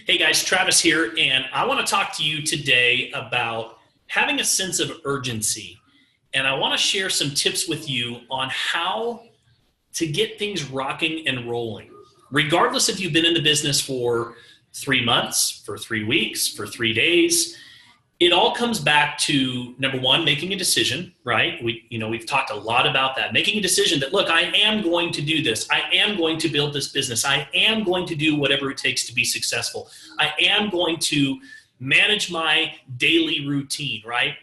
Hey guys, Travis here, and I want to talk to you today about having a sense of urgency. And I want to share some tips with you on how to get things rocking and rolling. Regardless if you've been in the business for 3 months, for 3 weeks, for 3 days, it all comes back to number one, making a decision, right? We've talked a lot about that. Making a decision that, look, I am going to do this. I am going to build this business. I am going to do whatever it takes to be successful. I am going to manage my daily routine, right?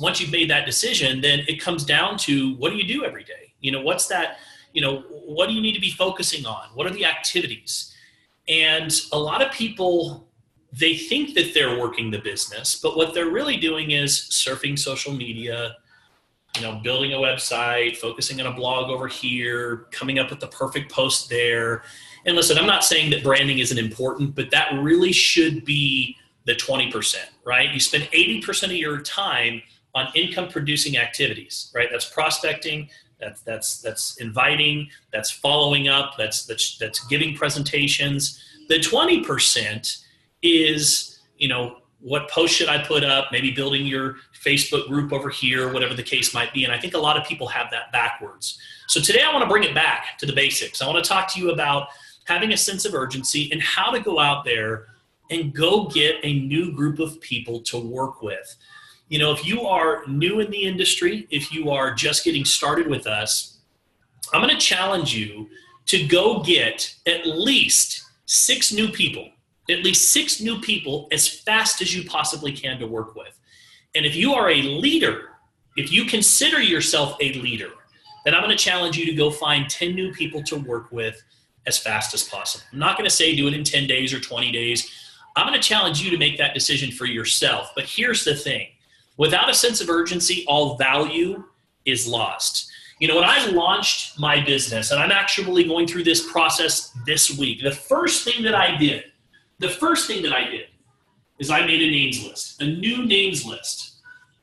Once you've made that decision, then it comes down to what do you do every day? What's that, what do you need to be focusing on? What are the activities? And a lot of people, they think that they're working the business, but what they're really doing is surfing social media, building a website, focusing on a blog over here, coming up with the perfect post there. And listen, I'm not saying that branding isn't important, but that really should be the 20%, right? You spend 80% of your time on income producing activities, right? That's prospecting, that's inviting, that's following up, that's giving presentations. The 20% is, what post should I put up? Maybe building your Facebook group over here, whatever the case might be. And I think a lot of people have that backwards. So today I want to bring it back to the basics. I want to talk to you about having a sense of urgency and how to go out there and go get a new group of people to work with. If you are new in the industry, if you are just getting started with us, I'm going to challenge you to go get at least 6 new people as fast as you possibly can to work with. And if you are a leader, if you consider yourself a leader, then I'm going to challenge you to go find 10 new people to work with as fast as possible. I'm not going to say do it in 10 days or 20 days. I'm going to challenge you to make that decision for yourself. But here's the thing. Without a sense of urgency, all value is lost. When I launched my business, and I'm actually going through this process this week, the first thing that I did is I made a names list, a new names list,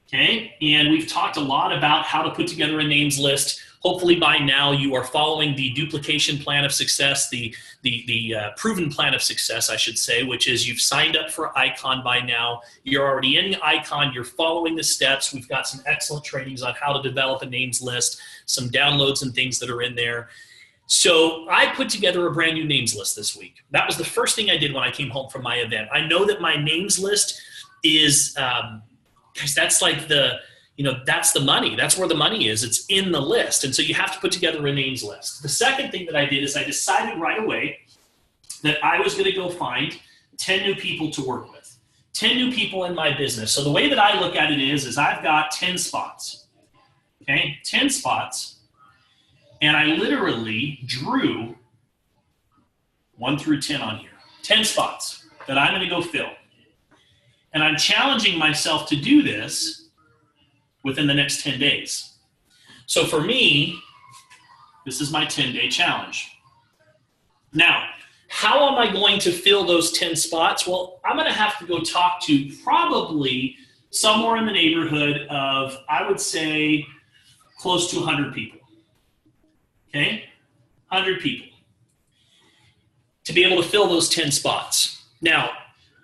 okay? And we've talked a lot about how to put together a names list. Hopefully by now you are following the duplication plan of success, the proven plan of success, I should say, which is you've signed up for Icon by now. You're already in Icon. You're following the steps. We've got some excellent trainings on how to develop a names list, some downloads and things that are in there. So I put together a brand new names list this week. That was the first thing I did when I came home from my event. I know that my names list is, guys, that's like that's the money. That's where the money is. It's in the list. And so you have to put together a names list. The second thing that I did is I decided right away that I was going to go find 10 new people to work with, 10 new people in my business. So the way that I look at it is I've got 10 spots, okay, 10 spots. And I literally drew 1 through 10 on here, 10 spots that I'm going to go fill. And I'm challenging myself to do this within the next 10 days. So for me, this is my 10-day challenge. Now, how am I going to fill those 10 spots? Well, I'm going to have to go talk to probably somewhere in the neighborhood of, I would say, close to 100 people. Okay, 100 people to be able to fill those 10 spots. Now,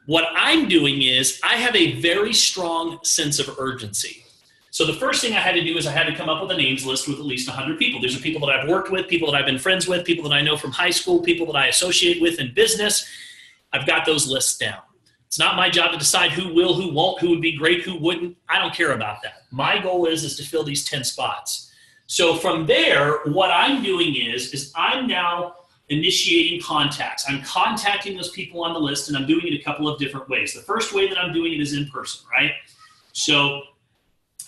what I'm doing is I have a very strong sense of urgency. So the first thing I had to do is I had to come up with a names list with at least 100 people. These are people that I've worked with, people that I've been friends with, people that I know from high school, people that I associate with in business. I've got those lists down. It's not my job to decide who will, who won't, who would be great, who wouldn't. I don't care about that. My goal is to fill these 10 spots. So from there, what I'm doing is I'm now initiating contacts. I'm contacting those people on the list, and I'm doing it a couple of different ways. The first way that I'm doing it is in person, right? So,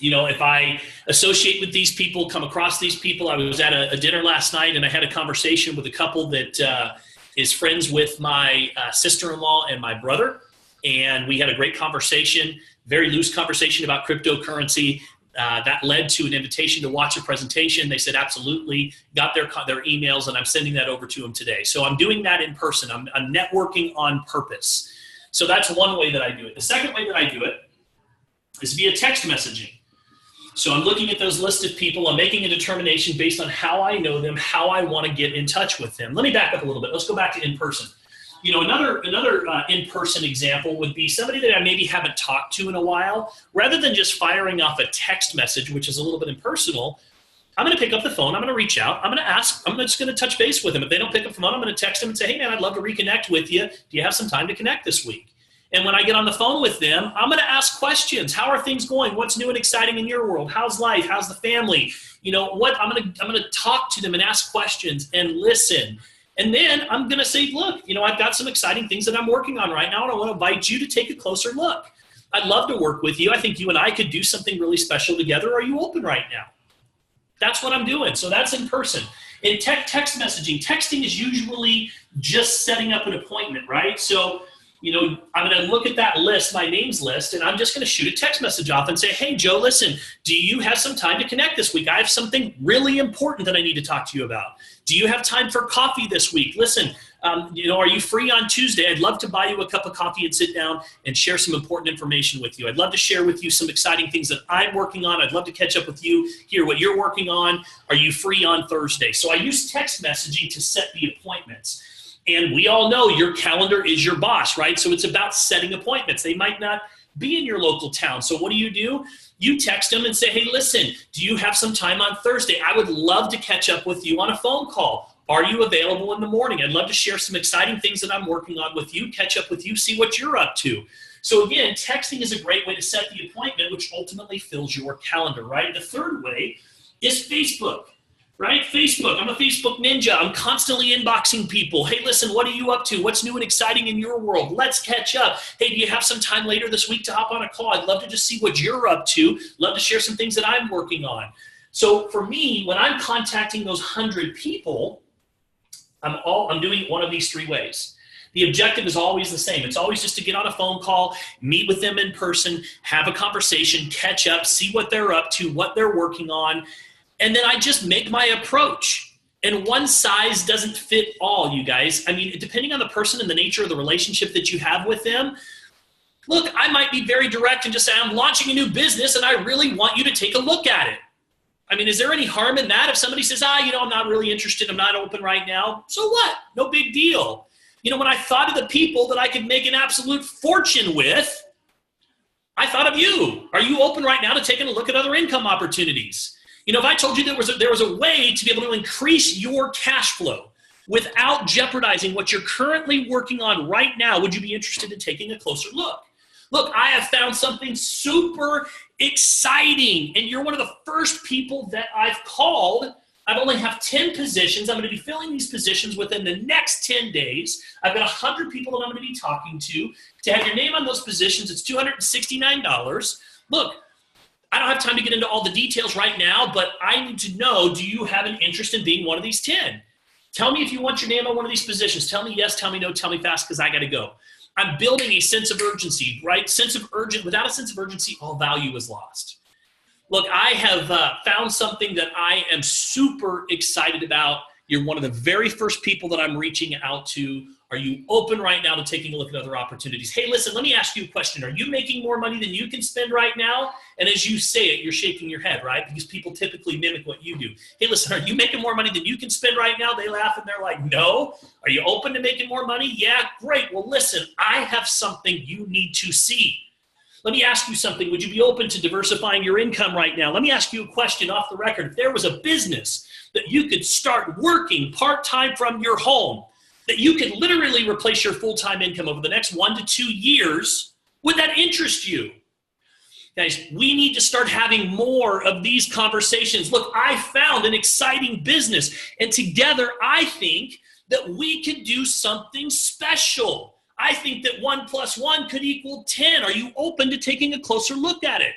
if I associate with these people, come across these people, I was at a dinner last night, and I had a conversation with a couple that is friends with my sister-in-law and my brother, and we had a great conversation, very loose conversation about cryptocurrency. That led to an invitation to watch a presentation. They said, absolutely, got their emails, and I'm sending that over to them today. So I'm doing that in person. I'm networking on purpose. So that's one way that I do it. The second way that I do it is via text messaging. So I'm looking at those list of people. I'm making a determination based on how I know them, how I want to get in touch with them. Let me back up a little bit. Let's go back to in person. Another in-person example would be somebody that I maybe haven't talked to in a while. Rather than just firing off a text message, which is a little bit impersonal, I'm going to pick up the phone. I'm going to reach out. I'm going to ask. I'm just going to touch base with them. If they don't pick up the phone, I'm going to text them and say, hey, man, I'd love to reconnect with you. Do you have some time to connect this week? And when I get on the phone with them, I'm going to ask questions. How are things going? What's new and exciting in your world? How's life? How's the family? I'm going to talk to them and ask questions and listen. And then I'm going to say, look, I've got some exciting things that I'm working on right now, and I want to invite you to take a closer look. I'd love to work with you. I think you and I could do something really special together. Are you open right now? That's what I'm doing. So that's in person. In text messaging, texting is usually just setting up an appointment, right? So I'm going to look at that list, my names list, and I'm just going to shoot a text message off and say, hey, Joe, listen, do you have some time to connect this week? I have something really important that I need to talk to you about. Do you have time for coffee this week? Listen, are you free on Tuesday? I'd love to buy you a cup of coffee and sit down and share some important information with you. I'd love to share with you some exciting things that I'm working on. I'd love to catch up with you, hear what you're working on. Are you free on Thursday? So I use text messaging to set the appointments. And we all know your calendar is your boss, right? So it's about setting appointments. They might not be in your local town. So what do? You text them and say, hey, listen, do you have some time on Thursday? I would love to catch up with you on a phone call. Are you available in the morning? I'd love to share some exciting things that I'm working on with you, catch up with you, see what you're up to. So again, texting is a great way to set the appointment, which ultimately fills your calendar, right? The third way is Facebook. Right? Facebook. I'm a Facebook ninja. I'm constantly inboxing people. Hey, listen, what are you up to? What's new and exciting in your world? Let's catch up. Hey, do you have some time later this week to hop on a call? I'd love to just see what you're up to. Love to share some things that I'm working on. So for me, when I'm contacting those 100 people, I'm doing one of these three ways. The objective is always the same. It's always just to get on a phone call, meet with them in person, have a conversation, catch up, see what they're up to, what they're working on. And then I just make my approach. And one size doesn't fit all, you guys. I mean, depending on the person and the nature of the relationship that you have with them, look, I might be very direct and just say, I'm launching a new business and I really want you to take a look at it. I mean, is there any harm in that? If somebody says, I'm not really interested, I'm not open right now, so what? No big deal. When I thought of the people that I could make an absolute fortune with, I thought of you. Are you open right now to taking a look at other income opportunities? If I told you there was a way to be able to increase your cash flow without jeopardizing what you're currently working on right now, would you be interested in taking a closer look? Look, I have found something super exciting, and you're one of the first people that I've called. I only have 10 positions. I'm going to be filling these positions within the next 10 days. I've got 100 people that I'm going to be talking to. To have your name on those positions, it's $269. Look, I don't have time to get into all the details right now, but I need to know, do you have an interest in being one of these 10? Tell me if you want your name on one of these positions. Tell me yes, tell me no, tell me fast, because I got to go. I'm building a sense of urgency, right? Without a sense of urgency, all value is lost. Look, I have found something that I am super excited about. You're one of the very first people that I'm reaching out to. Are you open right now to taking a look at other opportunities? Hey, listen, let me ask you a question. Are you making more money than you can spend right now? And as you say it, you're shaking your head, right? Because people typically mimic what you do. Hey, listen, are you making more money than you can spend right now? They laugh and they're like, no. Are you open to making more money? Yeah, great. Well, listen, I have something you need to see. Let me ask you something. Would you be open to diversifying your income right now? Let me ask you a question off the record. If there was a business that you could start working part-time from your home, that you could literally replace your full-time income over the next 1 to 2 years, would that interest you? Guys, we need to start having more of these conversations. Look, I found an exciting business, and together I think that we could do something special. I think that 1 + 1 could equal 10. Are you open to taking a closer look at it?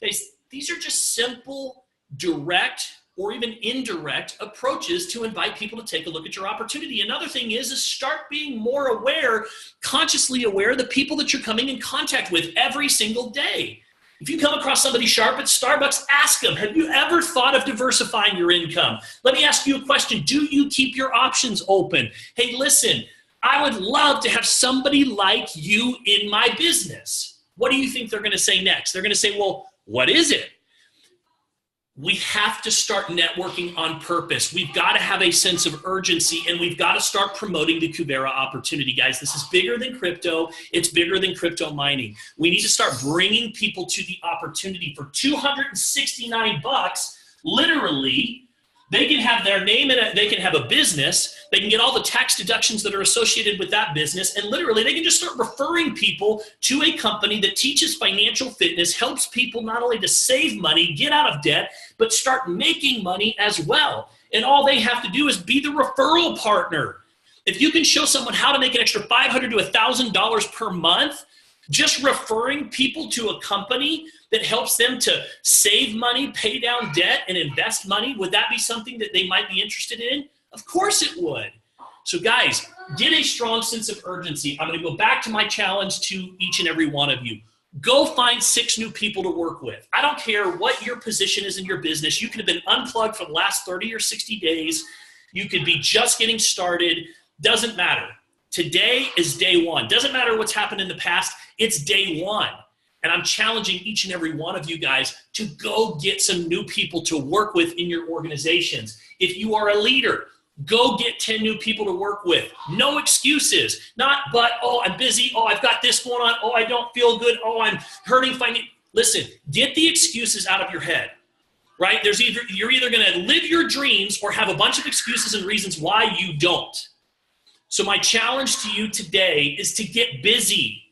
Guys, these are just simple, direct, or even indirect approaches to invite people to take a look at your opportunity. Another thing is start being more aware, consciously aware of the people that you're coming in contact with every single day. If you come across somebody sharp at Starbucks, ask them, have you ever thought of diversifying your income? Let me ask you a question. Do you keep your options open? Hey, listen, I would love to have somebody like you in my business. What do you think they're going to say next? They're going to say, well, what is it? we have to start networking on purpose. We've got to have a sense of urgency, and we've got to start promoting the Kuvera opportunity, guys. This is bigger than crypto. It's bigger than crypto mining. We need to start bringing people to the opportunity. For $269, literally, they can have their name in it, they can have a business, they can get all the tax deductions that are associated with that business, and literally they can just start referring people to a company that teaches financial fitness, helps people not only to save money, get out of debt, but start making money as well. And all they have to do is be the referral partner. If you can show someone how to make an extra $500 to $1,000 per month, just referring people to a company that helps them to save money, pay down debt, and invest money, would that be something that they might be interested in? Of course it would. So guys, get a strong sense of urgency. I'm going to go back to my challenge to each and every one of you. Go find 6 new people to work with. I don't care what your position is in your business. You could have been unplugged for the last 30 or 60 days. You could be just getting started. Doesn't matter. Today is day one. Doesn't matter what's happened in the past. It's day one. And I'm challenging each and every one of you guys to go get some new people to work with in your organizations. If you are a leader, go get 10 new people to work with. No excuses. Not, but, oh, I'm busy. Oh, I've got this going on. Oh, I don't feel good. Oh, I'm hurting financially. Listen, get the excuses out of your head, right? You're either going to live your dreams or have a bunch of excuses and reasons why you don't. So my challenge to you today is to get busy.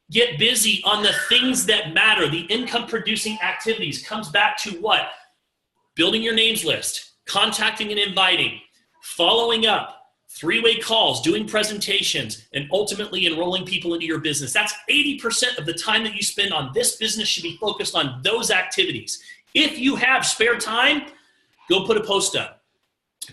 Get busy on the things that matter. The income-producing activities comes back to what? Building your names list, contacting and inviting, following up, 3-way calls, doing presentations, and ultimately enrolling people into your business. That's 80% of the time that you spend on this business should be focused on those activities. If you have spare time, go put a post up.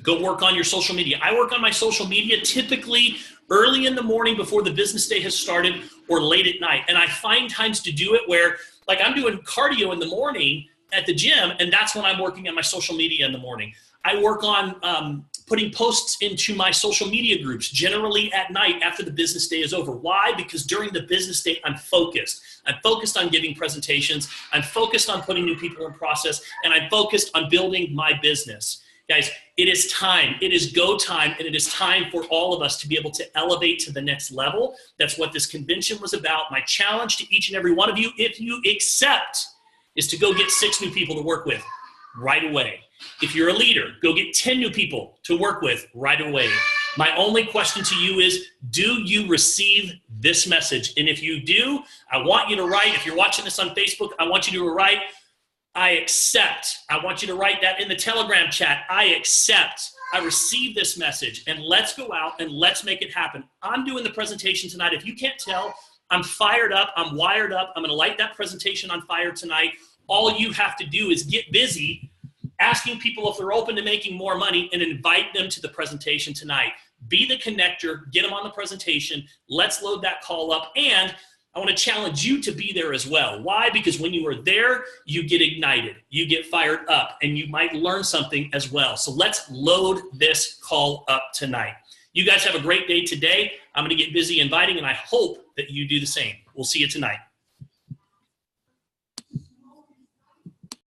Go work on your social media. I work on my social media typically early in the morning before the business day has started or late at night. And I find times to do it where, like, I'm doing cardio in the morning at the gym, and that's when I'm working on my social media in the morning. I work on putting posts into my social media groups, generally at night after the business day is over. Why? Because during the business day, I'm focused. I'm focused on giving presentations. I'm focused on putting new people in process, and I'm focused on building my business. Guys, it is time. It is go time, and it is time for all of us to be able to elevate to the next level. That's what this convention was about. My challenge to each and every one of you, if you accept, is to go get 6 new people to work with right away. If you're a leader, go get 10 new people to work with right away. My only question to you is, do you receive this message? And if you do, I want you to write, if you're watching this on Facebook, I want you to write, I accept. I want you to write that in the Telegram chat. I accept. I receive this message. And let's go out and let's make it happen. I'm doing the presentation tonight. If you can't tell, I'm fired up. I'm wired up. I'm going to light that presentation on fire tonight. All you have to do is get busy asking people if they're open to making more money and invite them to the presentation tonight. Be the connector. Get them on the presentation. Let's load that call up. And I want to challenge you to be there as well. Why? Because when you are there, you get ignited, you get fired up, and you might learn something as well. So let's load this call up tonight. You guys have a great day today. I'm going to get busy inviting, and I hope that you do the same. We'll see you tonight.